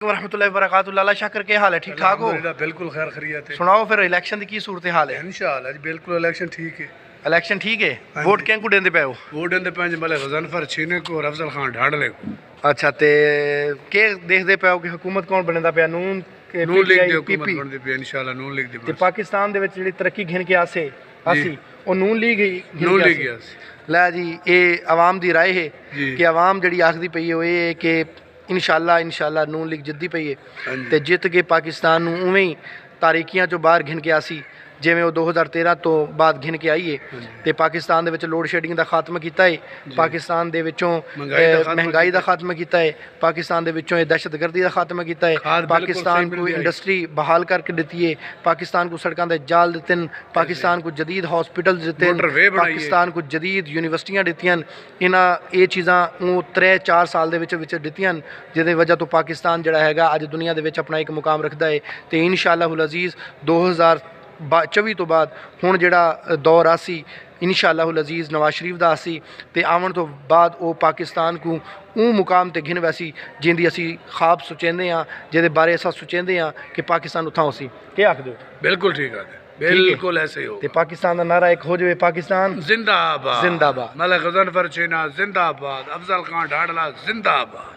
रहमतुल्लाहि व बरकातुहू। लाला शाकर के हाल है, ठीक ठाक हो? बिल्कुल खैर खैरियत है। सुनाओ फिर इलेक्शन की सूरत हाल है? इंशाअल्लाह जी बिल्कुल इलेक्शन ठीक है। इलेक्शन ठीक है। वोट क्या को देंदे पे हो? वोट देंदे पे मले गजनफर छीने को और अफजल खान ढाडले को। अच्छा, ते के देखदे पे हो कि हुकूमत कौन बनदा पे? नून के नून लीग दी पीपी हुकूमत बनदी पे इंशाअल्लाह। नून लीग दी ते पाकिस्तान दे विच जेहड़ी तरक्की घिन के आसे आसी ओ नून लीग ही नून लीग लै जी। ये आवाम दी राय है कि आवाम जड़ी आखदी पई है ये कि इंशाअल्लाह नून लीग जिद्दी पई है ते जित के पाकिस्तान नूं उवें ही तारीकियां चों बाहर घिन के आसी जिवें वो 2013 तो बाद घिन के आई है ते पाकिस्तान दे विच लोड शेडिंग दा खात्मा कीता है, पाकिस्तान दे विचों महंगाई दा खात्मा कीता है, पाकिस्तान दे विचों दहशतगर्दी दा खात्मा कीता है, पाकिस्तान को इंडस्ट्री बहाल करके दिती है, पाकिस्तान को सड़कों दे जाल दिते, पाकिस्तान को जदीद हॉस्पिटल दिते, पाकिस्तान को जदीद यूनिवर्सिटियां दित्तियां। इन्हां ये चीज़ां 3-4 साल दे विच दित्तियां जिहदी वजह तो पाकिस्तान जिहड़ा हैगा अज दुनिया दे विच अपना एक मुकाम रखदा है ते इंशाअल्लाहुल अज़ीज़ 2024 तो बाद हुण जिहड़ा दौर आसी इंशाअल्लाहुल अज़ीज़ नवाज शरीफ दा आसी ते आवन तो बाद वो पाकिस्तान को ऊ मुकाम ते घिन वैसी जिंदी असी ख्वाब सोचेंदे हाँ, जिहदे बारे असां सोचेंदे हाँ कि पाकिस्तान उत्थां होसी। क्या आखदे हो? बिल्कुल ठीक है, बिल्कुल ऐसे ही हो। ते पाकिस्तान दा नारा एक हो जाए, पाकिस्तान जिंदाबाद, जिंदाबाद, मलिक गजनफर छीना जिंदाबाद, अफजल खान ढाडला जिंदाबाद।